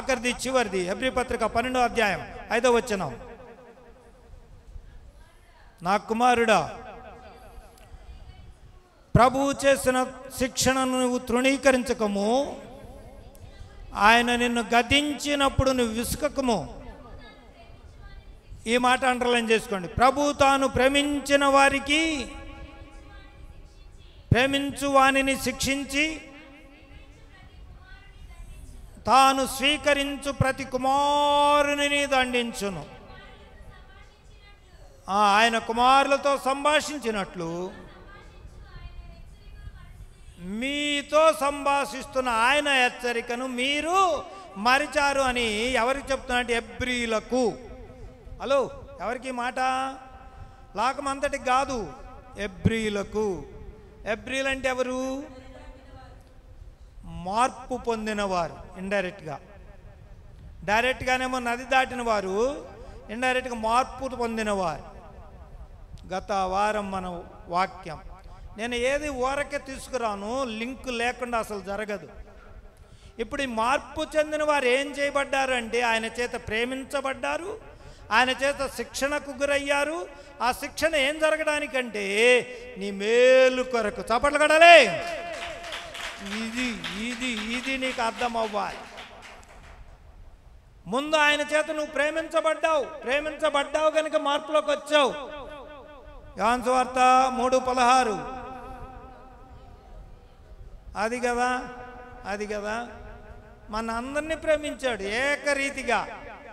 ఆఖరిది చివరిది హెబ్రీ పత్రిక 12వ అధ్యాయం 5వ వచనం. నా కుమారుడా, ప్రభువు చేసిన శిక్షణను నువ్వు తృణీకరించకము, ఆయన నిన్ను గద్దించినప్పుడు నువ్వు విసుకకము. ఈ మాట అండర్లైన్ చేసుకోండి. ప్రభువు తాను ప్రేమించిన వారికి ప్రేమించు వానిని శిక్షించి తాను స్వీకరించు ప్రతి కుమారుని దండించును. ఆయన కుమారులతో సంభాషించినట్లు మీతో సంభాషిస్తున్న ఆయన హెచ్చరికను మీరు మరిచారు అని ఎవరికి చెప్తున్నట్టు? హెబ్రీలకు. హలో, ఎవరికి మాట? లోకమంతటికి కాదు, హెబ్రీలకు. హెబ్రీలు అంటే ఎవరు? మార్పు పొందినవారు. ఇండైరెక్ట్గా, డైరెక్ట్గానేమో నది దాటిన వారు, ఇండైరెక్ట్గా మార్పు పొందినవారు. గత వారం మన వాక్యం నేను ఏది ఊరకే తీసుకురాను, లింక్ లేకుండా అసలు జరగదు. ఇప్పుడు ఈ మార్పు చెందిన వారు ఏం చేయబడ్డారు అంటే ఆయన చేత ప్రేమించబడ్డారు, ఆయన చేత శిక్షణకు గురయ్యారు. ఆ శిక్షణ ఏం జరగడానికంటే నీ మేలు కొరకు. చప్పట్లు కొడాలి. ఇది ఇది ఇది నీకు అర్థం అవ్వాలి. ముందు ఆయన చేత నువ్వు ప్రేమించబడ్డావు కనుక మార్పులోకి వచ్చావు. యోహాను సువార్త 3:16. అది కదా మన అందరినీ ప్రేమించాడు ఏకరీతిగా.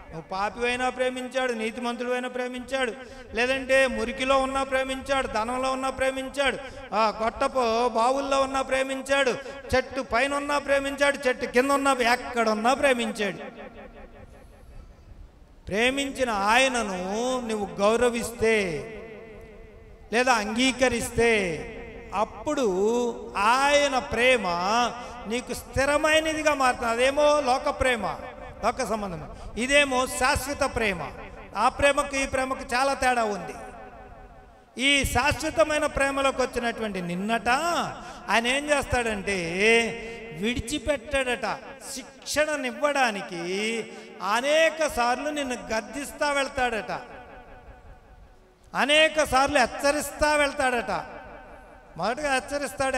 నువ్వు పాపివైనా ప్రేమించాడు, నీతిమంతుడు ప్రేమించాడు, లేదంటే మురికిలో ఉన్నా ప్రేమించాడు, ధనంలో ఉన్నా ప్రేమించాడు, గొట్టపు బావుల్లో ఉన్నా ప్రేమించాడు, చెట్టు పైన ఉన్నా ప్రేమించాడు, చెట్టు కింద ఉన్నా ఎక్కడున్నా ప్రేమించాడు. ప్రేమించిన ఆయనను నువ్వు గౌరవిస్తే లేదా అంగీకరిస్తే అప్పుడు ఆయన ప్రేమ నీకు స్థిరమైనదిగా మారుతుంది. అదేమో లోక ప్రేమ, లోక సంబంధం. ఇదేమో శాశ్వత ప్రేమ. ఆ ప్రేమకు ఈ ప్రేమకు చాలా తేడా ఉంది. ఈ శాశ్వతమైన ప్రేమలోకి వచ్చినటువంటి నిన్నట ఆయన ఏం చేస్తాడంటే విడిచిపెట్టాడట. శిక్షణనివ్వడానికి అనేక సార్లు నిన్ను గద్దిస్తా వెళ్తాడట, అనేక సార్లు హెచ్చరిస్తా వెళ్తాడట. మొదటగా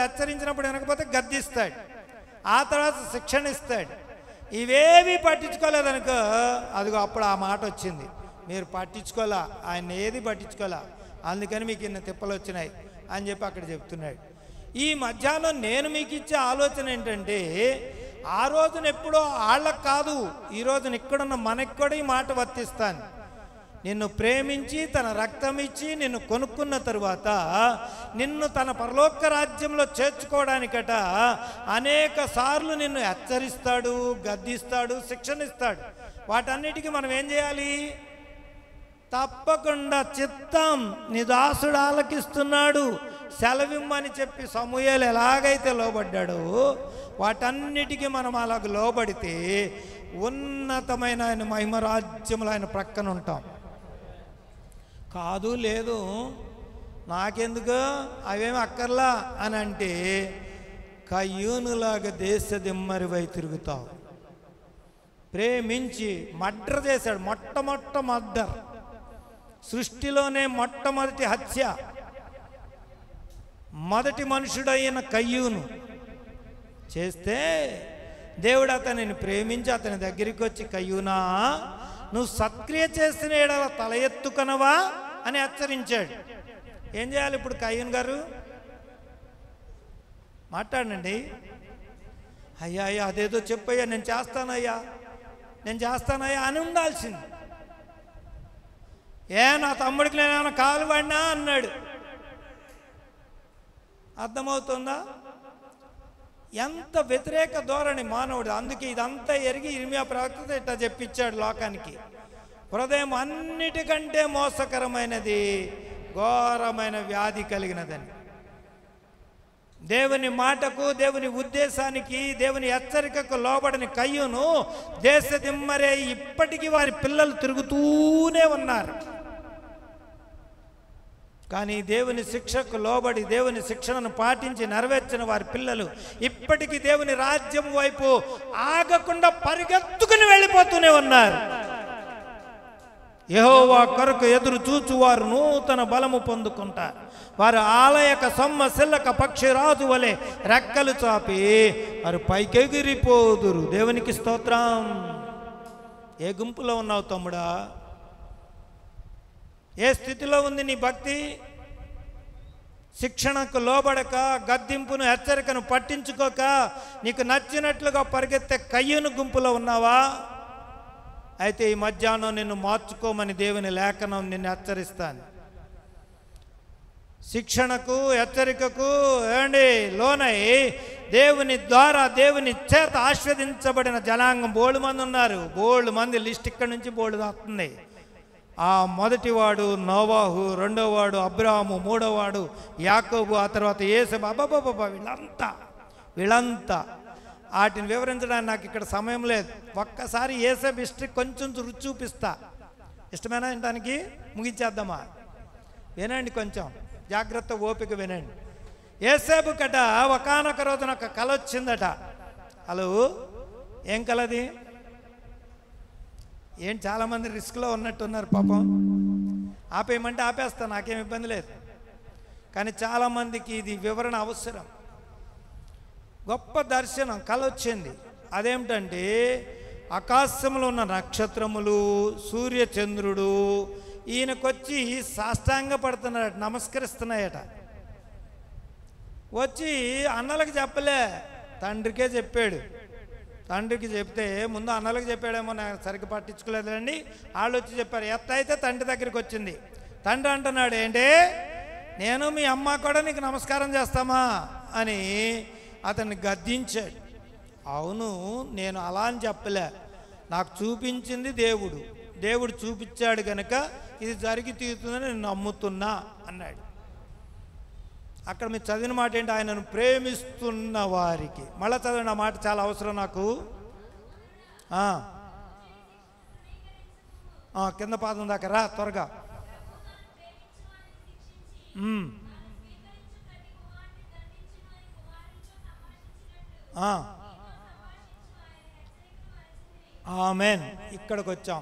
హెచ్చరించినప్పుడు వినకపోతే గద్దిస్తాడు, ఆ తర్వాత శిక్షణ ఇస్తాడు. ఇవేవి పట్టించుకోలేదనుకో, అదిగో అప్పుడు ఆ మాట వచ్చింది, మీరు పట్టించుకోలే, ఆయన ఏది పట్టించుకోలే, అందుకని మీకు ఇన్ని తిప్పలు వచ్చినాయి అని చెప్పి అక్కడ చెప్తున్నాడు. ఈ మధ్యాహ్నం నేను మీకు ఇచ్చే ఆలోచన ఏంటంటే, ఆ రోజున ఎప్పుడో వాళ్ళకు కాదు, ఈ రోజున ఇక్కడున్న మనకు కూడా ఈ మాట వర్తిస్తాను. నిన్ను ప్రేమించి తన రక్తం ఇచ్చి నిన్ను కొనుక్కున్న తరువాత నిన్ను తన పరలోక రాజ్యంలో చేర్చుకోవడానికట అనేక సార్లు నిన్ను హెచ్చరిస్తాడు, గద్దిస్తాడు, శిక్షణ ఇస్తాడు. వాటన్నిటికీ మనం ఏం చేయాలి? తప్పకుండా చిత్తం, నీ దాసుడు ఆలకిస్తున్నాడు, సెలవిమ్మని చెప్పి సమూయేలు ఎలాగైతే లోబడ్డాడో వాటన్నిటికీ మనం అలాగ లోబడితే ఉన్నతమైన ఆయన మహిమరాజ్యంలో ఆయన ప్రక్కన ఉంటాం. కాదు లేదు నాకెందుకు అవేమి అక్కర్లా అని అంటే కయ్యూనులాగా దేశ దిమ్మరివై తిరుగుతావు. ప్రేమించి మర్డర్ చేశాడు, మర్డర్, సృష్టిలోనే మొట్టమొదటి హత్య. మొదటి మనుషుడైన కయ్యూను చేస్తే దేవుడు అతనిని ప్రేమించి అతని దగ్గరికి వచ్చి, కయ్యూనా నువ్వు సత్క్రియ చేసిన ఎడల తల ఎత్తుకనవా అని హెచ్చరించాడు. ఏం చేయాలి ఇప్పుడు కయ్యూన్ గారు? మాట్లాడండి. అయ్యా అదేదో చెప్పయ్యా, నేను చేస్తానయ్యా అని ఉండాల్సింది. నా తమ్ముడికి నేనేమైనా కాలు పడినా అన్నాడు. అర్థమవుతుందా? ఎంత వ్యతిరేక ధోరణి మానవుడు. అందుకే ఇదంతా ఎరిగి ఇర్మియా ప్రవక్త ఇట్లా చెప్పించాడు లోకానికి. హృదయం అన్నిటికంటే మోసకరమైనది, ఘోరమైన వ్యాధి కలిగినదని. దేవుని మాటకు, దేవుని ఉద్దేశానికి, దేవుని హెచ్చరికకు లోబడని కయ్యూను దేశ దిమ్మరే ఇప్పటికీ వారి పిల్లలు తిరుగుతూనే ఉన్నారు. కానీ దేవుని శిక్షకు లోబడి దేవుని శిక్షణను పాటించి నెరవేర్చిన వారి పిల్లలు ఇప్పటికీ దేవుని రాజ్యం వైపు ఆగకుండా పరిగెత్తుకుని వెళ్ళిపోతూనే ఉన్నారు. యెహోవా కొరకు ఎదురు చూచువారు నూతన బలము పొందుకుంటారు. వారు ఆలయక సొమ్మ సిల్లక పక్షి రాజు వలె రెక్కలు చాపి వారు పైకెగిరిపోదురు. దేవునికి స్తోత్రం. ఏ గుంపులో ఉన్నావు తమ్ముడా? ఏ స్థితిలో ఉంది నీ భక్తి? శిక్షణకు లోబడక, గద్దింపును హెచ్చరికను పట్టించుకోక, నీకు నచ్చినట్లుగా పరిగెత్తే కయ్యూను గుంపులో ఉన్నావా? అయితే ఈ మధ్యాహ్నం నిన్ను మార్చుకోమని దేవుని లేఖనం నిన్ను హెచ్చరిస్తాను. శిక్షణకు హెచ్చరికకు లోనై దేవుని ద్వారా దేవుని చేత ఆస్వాదించబడిన జనాంగం బోల్డ్ మంది ఉన్నారు. బోల్డ్ మంది లిస్ట్ ఇక్కడి నుంచి బోల్డ్ వస్తుంది. ఆ మొదటివాడు నోవాహు, రెండోవాడు అబ్రాహాము, మూడోవాడు యాకోబు, ఆ తర్వాత యేసబు. అబ్బాబాబా వీళ్ళంతా వాటిని వివరించడానికి నాకు ఇక్కడ సమయం లేదు. ఒక్కసారి యేసబు హిస్టరీ కొంచెం రుచి చూపిస్తా. ఇష్టమేనా వినడానికి? ముగించేద్దామా? వినండి, కొంచెం జాగ్రత్త ఓపిక వినండి. యేసబు కట ఒకానొక రోజున ఒక కల వచ్చిందట. హలో, ఏం కలది? ఏంటి చాలామంది రిస్క్లో ఉన్నట్టున్నారు పాపం. ఆపేయమంటే ఆపేస్తా, నాకేం ఇబ్బంది లేదు. కానీ చాలామందికి ఇది వివరణ అవసరం. గొప్ప దర్శనం కల వచ్చింది. అదేమిటంటే ఆకాశంలో ఉన్న నక్షత్రములు, సూర్యచంద్రుడు ఈయనకొచ్చి సాష్టాంగ పడుతున్నాడట, నమస్కరిస్తున్నాయట. వచ్చి అన్నలకు చెప్పలే, తండ్రికే చెప్పాడు. తండ్రికి చెప్తే ముందు అన్నలకు చెప్పాడేమో, నాకు సరిగ్గా పట్టించుకోలేదండి. వాళ్ళు వచ్చి చెప్పారు. ఎత్త అయితే తండ్రి దగ్గరికి వచ్చింది. తండ్రి అంటున్నాడు, ఏంటి నేను మీ అమ్మ కూడా నీకు నమస్కారం చేస్తామా అని అతన్ని గద్దించాడు. అవును, నేను అలా అని చెప్పలే, నాకు చూపించింది దేవుడు. దేవుడు చూపించాడు కనుక ఇది జరిగి తీరుతుందని నేను నమ్ముతున్నా అన్నాడు. అక్కడ మీరు చదివిన మాట ఏంటి? ఆయనను ప్రేమిస్తున్న వారికి. మళ్ళీ చదివిన మాట చాలా అవసరం నాకు. కింద పాదం దాకా రా త్వరగా. ఆమెన్. ఇక్కడికి వచ్చాం.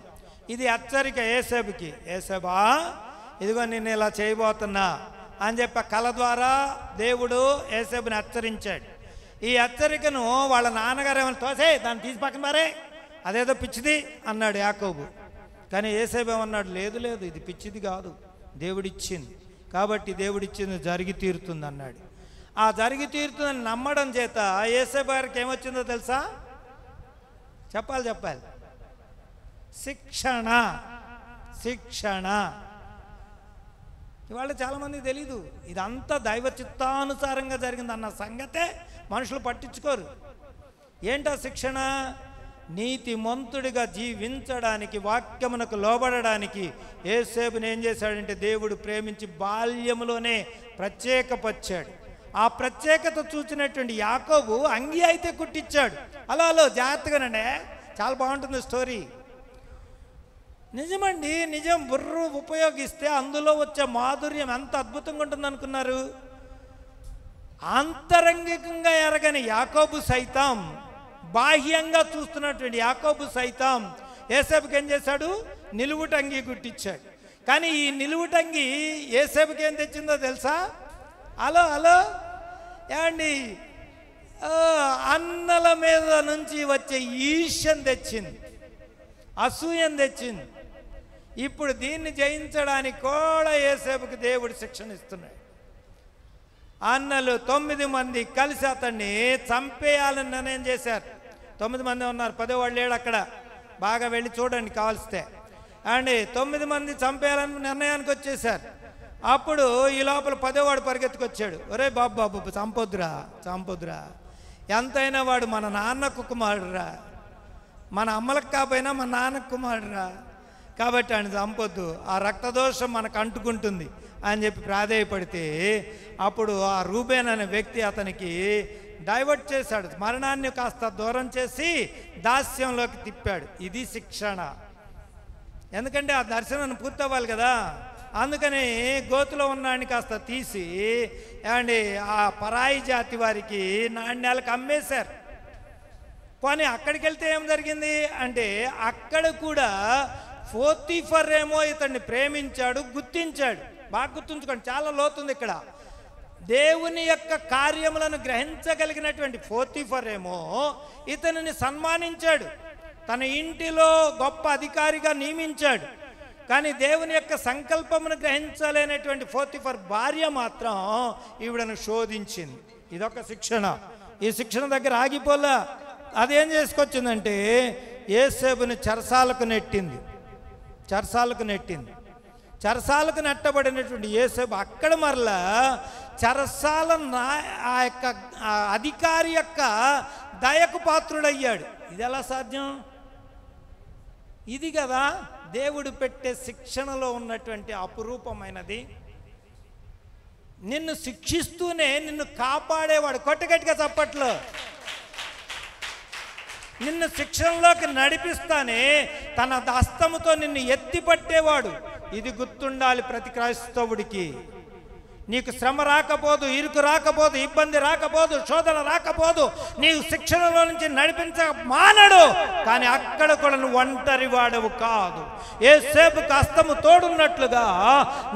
ఇది హెచ్చరిక యేసబుకి. యేసబా, ఇదిగో నేను ఇలా చేయబోతున్నా అని చెప్పి కళ ద్వారా దేవుడు యేసబుని హెచ్చరించాడు. ఈ హెచ్చరికను వాళ్ళ నాన్నగారు ఏమైనా తోసే దాన్ని తీసి పక్కన మారే, అదేదో పిచ్చిది అన్నాడు యాకోబు. కానీ యేసబు ఏమన్నాడు? లేదు లేదు, ఇది పిచ్చిది కాదు, దేవుడిచ్చింది. కాబట్టి దేవుడిచ్చింది జరిగి తీరుతుంది అన్నాడు. ఆ జరిగి తీరుతుందని నమ్మడం చేత యేసబు గారికి ఏమొచ్చిందో తెలుసా? చెప్పాలి. శిక్షణ. ఇవాళ చాలామందికి తెలీదు. ఇదంతా దైవ చిత్తానుసారంగా జరిగిందన్న సంగతే మనుషులు పట్టించుకోరు. ఏంటా శిక్షణ? నీతిమంతుడిగా జీవించడానికి, వాక్యమునకు లోబడడానికి యేసేపుని ఏం చేశాడంటే దేవుడు ప్రేమించి బాల్యములోనే ప్రత్యేకపరిచాడు. ఆ ప్రత్యేకత చూసినటువంటి యాకోబు అంగి అయితే కుట్టించాడు. హలో జాగ్రత్తగానండి, చాలా బాగుంటుంది స్టోరీ. నిజమండి, నిజం. బుర్ర ఉపయోగిస్తే అందులో వచ్చే మాధుర్యం ఎంత అద్భుతంగా ఉంటుంది అనుకున్నారు. ఆంతరంగికంగా ఎరగని యాకోబు సైతం, బాహ్యంగా చూస్తున్నటువంటి యాకోబు సైతం యేసేపుకి ఏం చేశాడు? నిలువుటంగి కుట్టించాడు. కానీ ఈ నిలువుటంగి యేసేపుకి ఏం తెచ్చిందో తెలుసా? హలో ఏమండి, అన్నల మీద నుంచి వచ్చే ఈర్ష్యం తెచ్చింది, అసూయం తెచ్చింది. ఇప్పుడు దీన్ని జయించడానికి కూడా యేసేపుకి దేవుడు శిక్షణ ఇస్తున్నాడు. అన్నలు 9 మంది కలిసి అతన్ని చంపేయాలని నిర్ణయం చేశారు. 9 మంది ఉన్నారు, 10 వాళ్ళు లేడు అక్కడ. బాగా వెళ్ళి చూడండి కావలిస్తే. అండి 9 మంది చంపేయాలని నిర్ణయానికి వచ్చేసారు. అప్పుడు ఈ లోపల 10వ వాడు పరిగెత్తుకొచ్చాడు. ఒరే బాబు చంపొద్దురా, ఎంతైనా వాడు మన నాన్నకు కుమారుడురా, మన అమ్మలకు కాకపోయినా మన నాన్నకు కుమారుడురా, కాబట్టి ఆయన చంపొద్దు, ఆ రక్తదోషం మనకు అంటుకుంటుంది అని చెప్పి ప్రాధేయపడితే అప్పుడు ఆ రూబేన్ అనే వ్యక్తి అతనికి డైవర్ట్ చేశాడు. మరణాన్ని కాస్త దూరం చేసి దాస్యంలోకి తిప్పాడు. ఇది శిక్షణ. ఎందుకంటే ఆ దర్శనాన్ని పూర్తవ్వాలి కదా. అందుకని గోతులో ఉన్నాడిని కాస్త తీసి ఏమండి ఆ పరాయి జాతి వారికి నాణ్యాలకు అమ్మేశారు. పోనీ అక్కడికి వెళ్తే ఏం జరిగింది అంటే అక్కడ కూడా పోతీఫర్ ఏమో ఇతన్ని ప్రేమించాడు, గుర్తించాడు. బాగా గుర్తుంచుకోండి, చాలా లోతుంది ఇక్కడ. దేవుని యొక్క కార్యములను గ్రహించగలిగినటువంటి పోతీఫర్ ఏమో ఇతనిని సన్మానించాడు, తన ఇంటిలో గొప్ప అధికారిగా నియమించాడు. కానీ దేవుని యొక్క సంకల్పమును గ్రహించలేనటువంటి పోతీఫర్ భార్య మాత్రం ఈవిడను శోధించింది. ఇదొక శిక్షణ. ఈ శిక్షణ దగ్గర ఆగిపోలా. అదేం చేసుకొచ్చిందంటే యోసేపుని చెరసాలకు నెట్టింది. చెరసాలకు నెట్టబడినటువంటి యోసేపు అక్కడ మరలా చెరసాల ఆ యొక్క అధికారి యొక్క దయకు పాత్రుడయ్యాడు. ఇది ఎలా సాధ్యం? ఇది కదా దేవుడు పెట్టే శిక్షణలో ఉన్నటువంటి అపురూపమైనది. నిన్ను శిక్షిస్తూనే నిన్ను కాపాడేవాడు. కొట్టగట్టిగా చప్పట్లు. నిన్ను శిక్షణలోకి నడిపిస్తానే తన హస్తముతో నిన్ను ఎత్తిపట్టేవాడు. ఇది గుర్తుండాలి ప్రతి క్రైస్తవుడికి. నీకు శ్రమ రాకపోదు, ఇరుకు రాకపోదు, ఇబ్బంది రాకపోదు, శోధన రాకపోదు, నీవు శిక్షణలో నుంచి నడిపించ మానడు. కానీ అక్కడ కూడా నువ్వు ఒంటరి వాడవు కాదు. యోసేపుకు హస్తము తోడున్నట్లుగా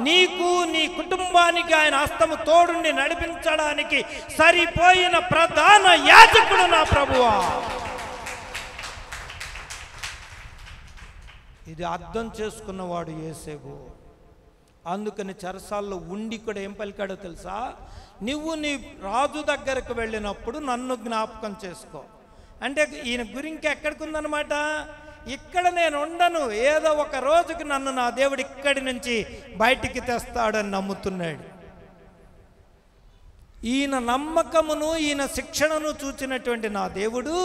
నీకు నీ కుటుంబానికి ఆయన హస్తము తోడుండి నడిపించడానికి సరిపోయిన ప్రధాన యాజకుడు నా ప్రభువా. ఇది అర్థం చేసుకున్నవాడు యోసేపు. అందుకని చెరసాల్లో ఉండి కూడా ఏం పలికాడో తెలుసా? నువ్వు నీ రాజు దగ్గరకు వెళ్ళినప్పుడు నన్ను జ్ఞాపకం చేసుకో అంటే ఈయన గురించి ఎక్కడికి ఉందన్నమాట. ఇక్కడ నేను ఉండను, ఏదో ఒక రోజుకి నన్ను నా దేవుడు ఇక్కడి నుంచి బయటికి తెస్తాడని నమ్ముతున్నాడు. ఈయన నమ్మకమును ఈయన శిక్షణను చూచినటువంటి నా దేవుడు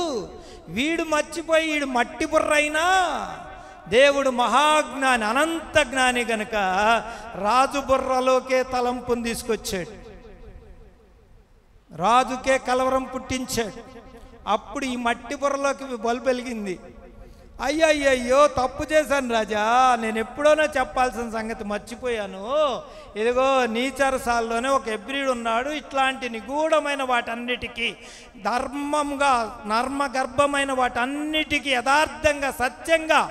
వీడు మర్చిపోయి వీడు మట్టి బుర్రైనా దేవుడు మహాజ్ఞాని, అనంత జ్ఞాని గనుక రాజు బుర్రలోకే తలంపుని తీసుకొచ్చాడు, రాజుకే కలవరం పుట్టించాడు. అప్పుడు ఈ మట్టి బుర్రలోకి బల్బు వెలిగింది. అయ్యయ్యో తప్పు చేశాను రాజా, నేను ఎప్పుడోనో చెప్పాల్సిన సంగతి మర్చిపోయాను. ఇదిగో నీ చెరసాల్లోనే ఒక హెబ్రీడు ఉన్నాడు, ఇట్లాంటి నిగూఢమైన వాటన్నిటికీ ధర్మంగా నర్మగర్భమైన వాటన్నిటికీ యథార్థంగా సత్యంగా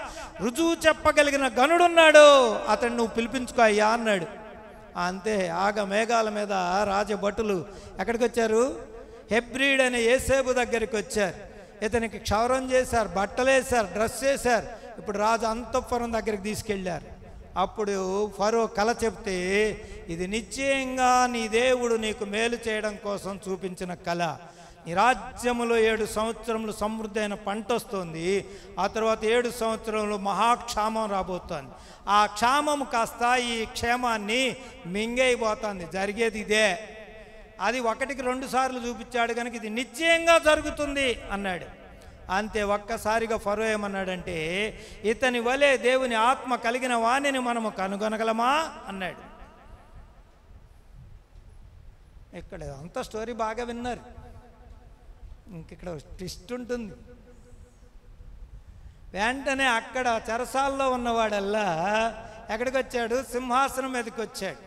రుజువు చెప్పగలిగిన గనుడున్నాడు, అతన్ని నువ్వు పిలిపించుకో అయ్యా అన్నాడు. అంతే, ఆగ మేఘాల మీద రాజభటులు ఎక్కడికి వచ్చారు? హెబ్రీడ్ అనే యోసేపు దగ్గరికి వచ్చారు. ఇతనికి క్షౌరం చేశారు, బట్టలు వేశారు, డ్రెస్ వేశారు. ఇప్పుడు రాజు అంతఃపురం దగ్గరికి తీసుకెళ్ళారు. అప్పుడు ఫరో కల చెప్తే ఇది నిశ్చయంగా నీ దేవుడు నీకు మేలు చేయడం కోసం చూపించిన కళ. నీ రాజ్యములో 7 సంవత్సరములు సమృద్ధి అయిన పంట వస్తుంది, ఆ తర్వాత 7 సంవత్సరములు మహాక్షామం రాబోతోంది. ఆ క్షామం కాస్త ఈ క్షేమాన్ని మింగైపోతుంది. జరిగేది ఇదే. అది 1కి 2 సార్లు చూపించాడు కనుక ఇది నిశ్చయంగా జరుగుతుంది అన్నాడు. అంతే, ఒక్కసారిగా ఫరో ఏమన్నాడంటే ఇతని వలె దేవుని ఆత్మ కలిగిన వాణిని మనము కనుగొనగలమా అన్నాడు. ఇక్కడ అంత స్టోరీ బాగా విన్నారు. ఇంకిక్కడ ట్విస్ట్ ఉంటుంది. వెంటనే అక్కడ చెరసాల్లో ఉన్నవాడల్లా ఎక్కడికి వచ్చాడు? సింహాసనం మీదకి వచ్చాడు.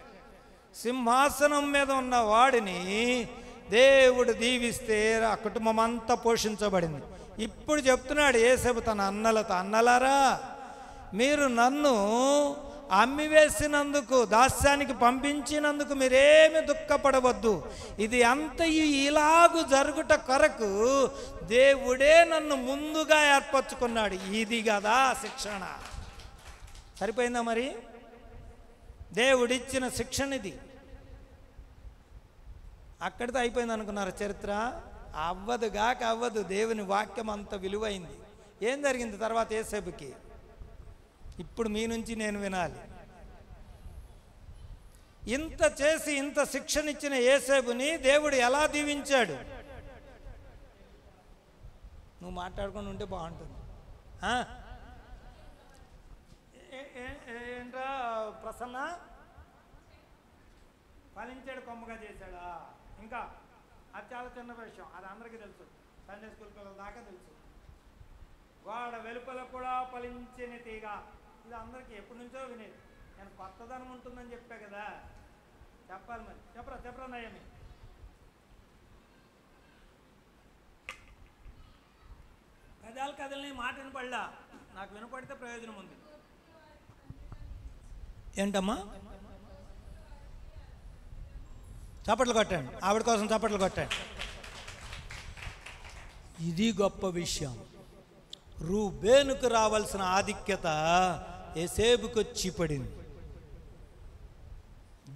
సింహాసనం మీద ఉన్న వాడిని దేవుడు దీవిస్తే ఆ కుటుంబం అంతా పోషించబడింది. ఇప్పుడు చెప్తున్నాడు యోసేపు తన అన్నలతో, అన్నలారా మీరు నన్ను అమ్మివేసినందుకు, దాస్యానికి పంపించినందుకు మీరేమి దుఃఖపడవద్దు. ఇది అంతయు ఇలాగు జరుగుట కొరకు దేవుడే నన్ను ముందుగా ఏర్పరచుకున్నాడు. ఇది కదా శిక్షణ. సరిపోయిందా మరి? దేవుడిచ్చిన శిక్షణ ఇది. అక్కడితో అయిపోయింది అనుకున్నారు చరిత్ర? అవ్వదు. దేవుని వాక్యం అంత విలువైంది. ఏం జరిగింది తర్వాత యోసేపుకి? ఇప్పుడు మీ నుంచి నేను వినాలి. ఇంత చేసి ఇంత శిక్షణ ఇచ్చిన యోసేపుని దేవుడు ఎలా దీవించాడు? నువ్వు మాట్లాడుకొని ఉంటే బాగుంటుంది. ఏంట్రా ప్రసన్న, ఫలించాడు కొమ్మగా చేశాడా? ఇంకా అది చాలా చిన్న విషయం, అది అందరికీ తెలుసు, సండే స్కూల్ పిల్లల దాకా తెలుసు. వాడ వెలుపల కూడా ఫలించిన తీగ, ఇది అందరికీ ఎప్పటి నుంచో వినేది. నేను కొత్తదనం ఉంటుందని చెప్పా కదా, చెప్పాలి మరి. చెప్పరా నయమి. కదాలు కదలని మాట వినపడలా, నాకు వినపడితే ప్రయోజనం ఉంది. ఏంటమ్మా? చప్పట్లు కొట్టండి, ఆవిడ కోసం చప్పట్లు కొట్టండి. ఇది గొప్ప విషయం. రూబేనుకు రావాల్సిన ఆధిక్యత యోసేపుకు వచ్చి పడింది.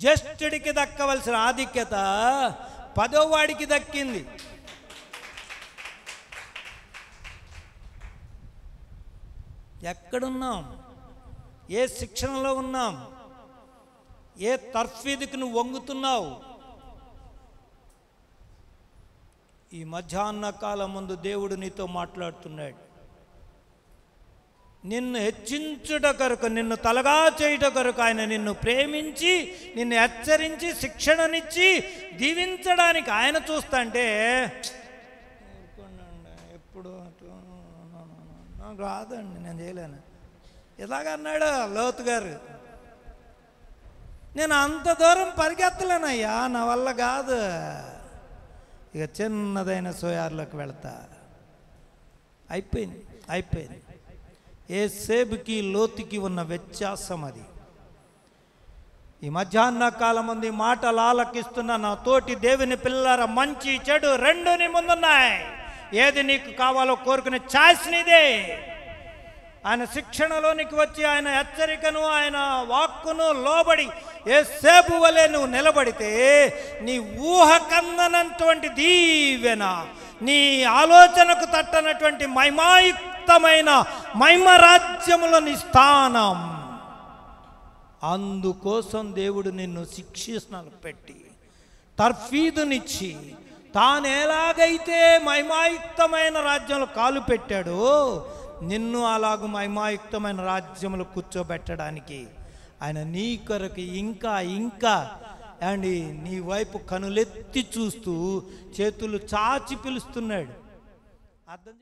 జ్యేష్ఠుడికి దక్కవలసిన ఆధిక్యత 10వ వాడికి దక్కింది. ఎక్కడున్నాం? ఏ శిక్షణలో ఉన్నాం? ఏ తర్ఫీదుకు నువ్వు వంగుతున్నావు? ఈ మధ్యాహ్న కాలం ముందు దేవుడు నీతో మాట్లాడుతున్నాడు. నిన్ను హెచ్చించుట కొరకు, నిన్ను తలగా చేయుట కొరకు ఆయన నిన్ను ప్రేమించి, నిన్ను హెచ్చరించి, శిక్షణనిచ్చి దీవించడానికి ఆయన చూస్తాంటే ఎప్పుడు నాకు రాదండి, నేను చేయలేను ఇలాగన్నాడు లోతు గారు. నేను అంత దూరం పరిగెత్తలేనయ్యా, నా వల్ల కాదు. ఇక చిన్నదైన సోయార్లోకి వెళతా. అయిపోయింది. యోసేపుకి లోతుకి ఉన్న వ్యత్యాసం అది. ఈ మధ్యాహ్న కాలం ముందు మాటలు ఆలకిస్తున్న నా తోటి దేవుని పిల్లల, మంచి చెడు రెండు నీ ముందున్నాయి. ఏది నీకు కావాలో కోరుకునే ఛాయిస్ నీదే. ఆయన శిక్షణలోనికి వచ్చి, ఆయన హెచ్చరికను, ఆయన వాక్కును లోబడి యోసేపు వలె నువ్వు నిలబడితే నీ ఊహ కందనటువంటి దీవెన, నీ ఆలోచనకు తట్టనటువంటి మహిమాయుక్తమైన మహిమ రాజ్యములో నీ స్థానం. అందుకోసం దేవుడు నిన్ను శిక్షణలు పెట్టి, తర్ఫీదునిచ్చి, తాను ఎలాగైతే మహిమాయుక్తమైన రాజ్యంలో కాలు పెట్టాడో నిన్ను అలాగూ మహిమాయుక్తమైన రాజ్యంలో కూర్చోబెట్టడానికి ఆయన నీ కొరకు ఇంకా అండి నీ వైపు కనులెత్తి చూస్తూ చేతులు చాచి పిలుస్తున్నాడు. అర్థం